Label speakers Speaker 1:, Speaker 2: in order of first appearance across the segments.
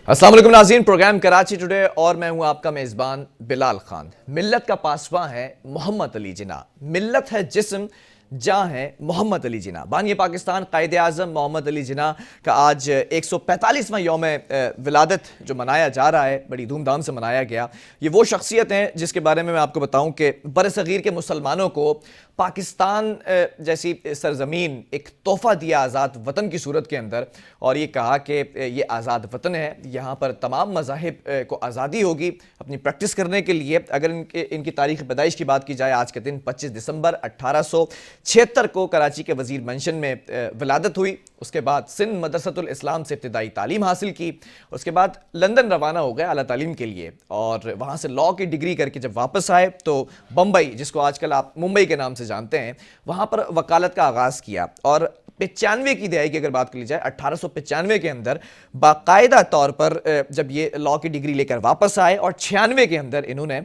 Speaker 1: अस्सलाम वालेकुम नाज़रीन, प्रोग्राम कराची टुडे और मैं हूं आपका मेज़बान बिलाल खान। मिल्लत का पासवां है मोहम्मद अली जिन्ना, मिल्लत है जिस्म जहाँ है मोहम्मद अली जिन्ना। बानी पाकिस्तान कायदे आज़म मोहम्मद अली जिन्ना का आज 145वां यौम विलादत जो मनाया जा रहा है, बड़ी धूमधाम से मनाया गया। ये वो शख्सियत हैं जिसके बारे में मैं आपको बताऊं कि बरसग़ीर के मुसलमानों को पाकिस्तान जैसी सरज़मीन एक तोहफ़ा दिया आज़ाद वतन की सूरत के अंदर, और ये कहा कि ये आज़ाद वतन है, यहाँ पर तमाम मज़ाहिब को आज़ादी होगी अपनी प्रैक्टिस करने के लिए। अगर इनकी तारीख़ पैदाइश की बात की जाए, आज के दिन 25 दिसंबर 1876 को कराची के वज़ीर मंशन में विलादत हुई। उसके बाद सिंध मदरसतुल इस्लाम से इब्तिदाई तालीम हासिल की। उसके बाद लंदन रवाना हो गए आला तालीम के लिए, और वहाँ से लॉ की डिग्री करके जब वापस आए तो बम्बई, जिसको आजकल आप मुंबई के नाम से जानते हैं, वहाँ पर वकालत का आगाज़ किया। और 95 की दहाई की अगर बात कर ली जाए, 1895 के अंदर बाकायदा तौर पर जब ये लॉ की डिग्री लेकर वापस आए, और 96 के अंदर इन्होंने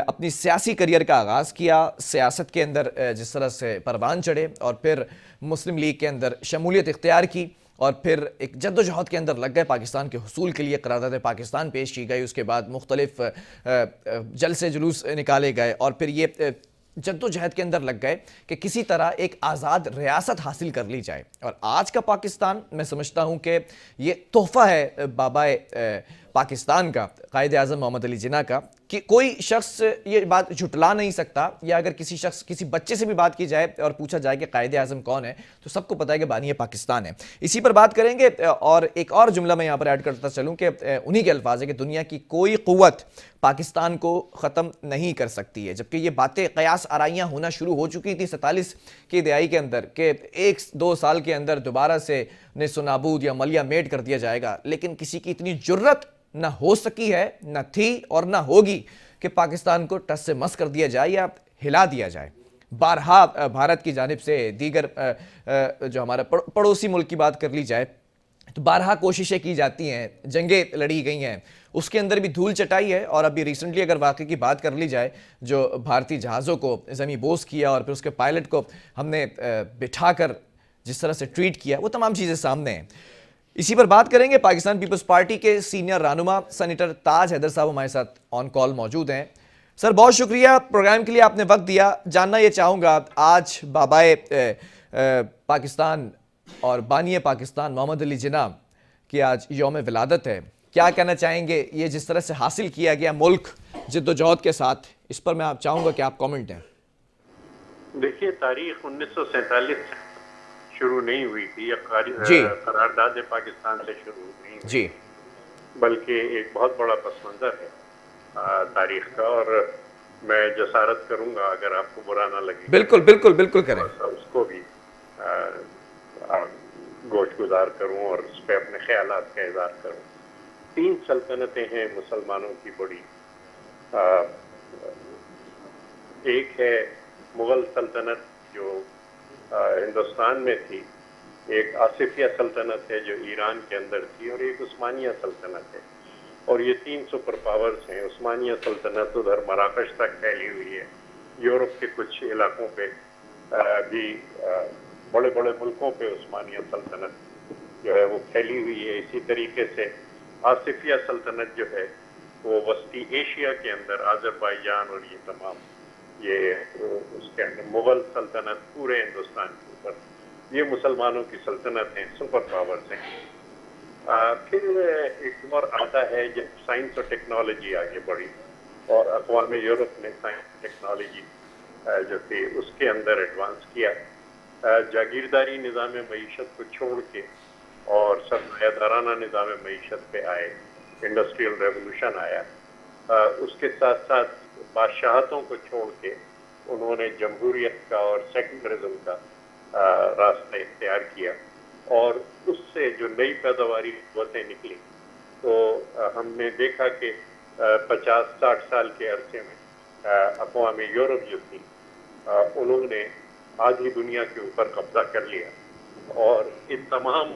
Speaker 1: अपनी सियासी करियर का आगाज़ किया। सियासत के अंदर जिस तरह से परवान चढ़े, और फिर मुस्लिम लीग के अंदर शमूलियत इख्तियार की, और फिर एक जद्दोजहद के अंदर लग गए। पाकिस्तान के हुसूल के लिए करारदाद पाकिस्तान पेश की गई, उसके बाद मुख्तलिफ जलसे जुलूस निकाले गए, और फिर ये जद्दोजहद के अंदर लग गए कि किसी तरह एक आज़ाद रियासत हासिल कर ली जाए। और आज का पाकिस्तान, मैं समझता हूँ कि ये तोहफ़ा है बाबाए पाकिस्तान का, कायदे आज़म मोहम्मद अली जिन्ना का, कि कोई शख्स ये बात झुटला नहीं सकता। या अगर किसी बच्चे से भी बात की जाए और पूछा जाए कि कायदे आज़म कौन है, तो सबको पता है कि बानी पाकिस्तान है। इसी पर बात करेंगे, और एक और जुमला मैं यहाँ पर ऐड करता चलूँ कि उन्हीं के अल्फाज है कि दुनिया की कोई क़ुव्वत पाकिस्तान को ख़त्म नहीं कर सकती है। जबकि ये बातें क़यास आराइयाँ होना शुरू हो चुकी थी 47 की दहाई के अंदर कि 1-2 साल के अंदर दोबारा से नेस्तनाबूद या मलिया मेट कर दिया जाएगा, लेकिन किसी की इतनी जुर्रत ना हो सकी है, ना थी और ना होगी कि पाकिस्तान को टस से मस कर दिया जाए या हिला दिया जाए। बारहा भारत की जानिब से दीगर जो हमारा पड़ोसी मुल्क की बात कर ली जाए, तो बारहा कोशिशें की जाती हैं, जंगें लड़ी गई हैं, उसके अंदर भी धूल चटाई है। और अभी रिसेंटली अगर वाक़ई की बात कर ली जाए, जो भारतीय जहाज़ों को ज़मीं बोस किया और फिर उसके पायलट को हमने बिठाकर जिस तरह से ट्रीट किया, वो तमाम चीज़ें सामने हैं। इसी पर बात करेंगे। पाकिस्तान पीपल्स पार्टी के सीनियर रहनुमा सेनेटर ताज हैदर साहब हमारे साथ ऑन कॉल मौजूद हैं। सर, बहुत शुक्रिया प्रोग्राम के लिए, आपने वक्त दिया। जानना ये चाहूँगा, आज बाबाए पाकिस्तान और बानी पाकिस्तान मोहम्मद अली जिन्ना की आज यौम विलादत है, क्या कहना चाहेंगे? ये जिस तरह से हासिल किया गया मुल्क जद्दोजहद के साथ, इस पर मैं आप चाहूँगा कि आप कॉमेंट दें।
Speaker 2: देखिए, तारीख 1947 शुरू नहीं हुई थी, या करारदाद पाकिस्तान से शुरू नहीं हुई जी, बल्कि एक बहुत बड़ा पस मंज़र है तारीख का। और मैं जसारत करूंगा, अगर आपको बुरा ना लगे,
Speaker 1: बिल्कुल बिल्कुल बिल्कुल करें,
Speaker 2: उसको भी गोश गुजार करूं और उस पर अपने ख्यालात का इज़हार करूं। 3 सल्तनतें हैं मुसलमानों की बड़ी। एक है मुग़ल सल्तनत जो हिंदुस्तान में थी, एक आसिफिया सल्तनत है जो ईरान के अंदर थी, और एक उस्मानिया सल्तनत है। और ये 3 सुपर पावर्स हैं। उस्मानिया सल्तनत उधर मराकश तक फैली हुई है, यूरोप के कुछ इलाकों पे भी बड़े बड़े मुल्कों पे उस्मानिया सल्तनत जो है वो फैली हुई है। इसी तरीके से आसिफिया सल्तनत जो है वो वस्ती एशिया के अंदर, आज़रबाईजान और ये तमाम, ये उसके अंदर मुग़ल सल्तनत पूरे हिंदुस्तान के ऊपर, ये मुसलमानों की सल्तनत हैं, सुपर पावर्स हैं। फिर एक दौर आता है जब साइंस और टेक्नोलॉजी आगे बढ़ी, और अक़वाम यूरोप ने साइंस टेक्नोलॉजी जो थी उसके अंदर एडवांस किया। जागीरदारी निज़ाम मईशत को छोड़ के और सरमायादाराना निज़ाम मईशत पे आए, इंडस्ट्रियल रेवोल्यूशन आया। उसके साथ साथ बादशाहतों को छोड़ के उन्होंने जमहूरियत का और सेकुलरिज्म का रास्ता इख्तियार किया, और उससे जो नई पैदावारी क़ुव्वतें निकली, तो हमने देखा कि 50-60 साल के अरसे में अक़वाम यूरोप जो थी उन्होंने आधी दुनिया के ऊपर कब्जा कर लिया, और इन तमाम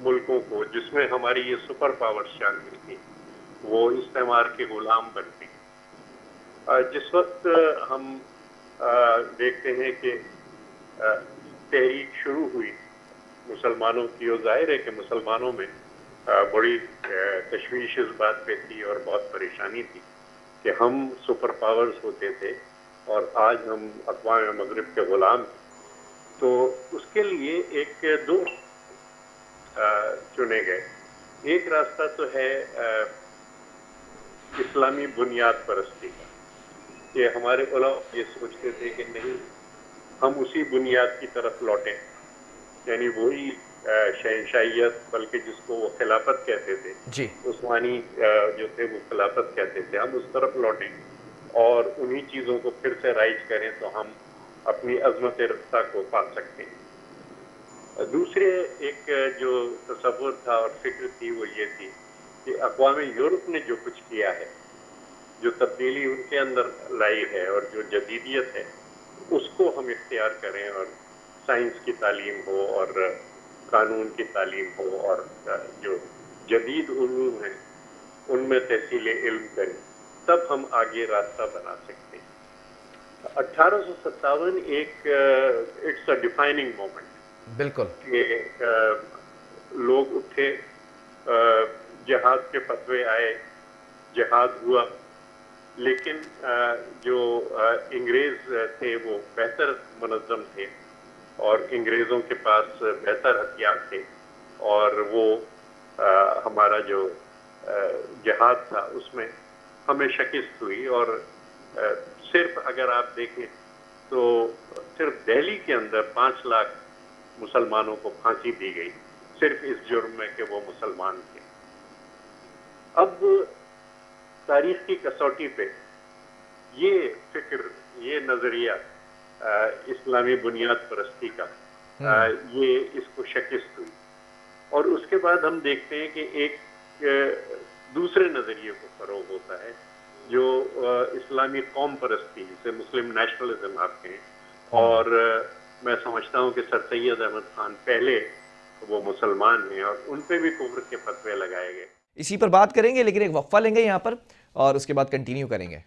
Speaker 2: मुल्कों को, जिसमें हमारी ये सुपर पावर शामिल थी, वो इस्तेमार के गुलाम बन गई। जिस वक्त हम देखते हैं कि तहरीक शुरू हुई मुसलमानों की, और जाहिर है कि मुसलमानों में बड़ी तशवीश इस बात पे थी और बहुत परेशानी थी कि हम सुपर पावर्स होते थे और आज हम अक़वाम मग़रिब के ग़ुलाम हैं। तो उसके लिए दो चुने गए। एक रास्ता तो है इस्लामी बुनियाद परस्ती का, कि हमारे उलमा ये सोचते थे कि नहीं, हम उसी बुनियाद की तरफ लौटें, यानी वही शहनशाहियत, बल्कि जिसको वो खिलाफत कहते थे,
Speaker 1: जी।
Speaker 2: उस्मानी जो थे वो खिलाफत कहते थे, हम उस तरफ लौटें और उन्हीं चीज़ों को फिर से राइज करें तो हम अपनी अज़मत रफ्ता को पा सकते हैं। दूसरे एक जो तसव्वुर था और फिक्र थी वो ये थी कि अक़वाम यूरोप ने जो कुछ किया है, जो तब्दीली उनके अंदर लाई है और जो जदीदियत है, उसको हम इख्तियार करें और साइंस की तालीम हो और कानून की तालीम हो और जो जदीद उलूम हैं उनमें तहसील इल्म करें, तब हम आगे रास्ता बना सकते हैं। 1857 इट्स अ डिफाइनिंग मोमेंट।
Speaker 1: बिल्कुल।
Speaker 2: कि लोग उठे, जिहाद के फतवे आए, जिहाद हुआ, लेकिन जो अंग्रेज़ थे वो बेहतर मुनज़्ज़म थे और अंग्रेज़ों के पास बेहतर हथियार थे और वो हमारा जो जिहाद था उसमें हमें शिकस्त हुई। और सिर्फ अगर आप देखें तो सिर्फ दिल्ली के अंदर 5 लाख मुसलमानों को फांसी दी गई, सिर्फ इस जुर्म में कि वो मुसलमान थे। अब तारीख की कसौटी पे ये फिक्र, ये नज़रिया इस्लामी बुनियाद परस्ती का, ये इसको शिकस्त हुई। और उसके बाद हम देखते हैं कि एक दूसरे नज़रिए को फ़रोग़ होता है जो इस्लामी कौम परस्ती, जिसे मुस्लिम नेशनलिज्म आप कहें, और मैं समझता हूँ कि सर सैयद अहमद खान पहले वो मुसलमान हैं और उन पे भी कुफ्र के फतवे लगाए गए।
Speaker 1: इसी पर बात करेंगे, लेकिन एक वक्फा लेंगे यहाँ पर और उसके बाद कंटिन्यू करेंगे।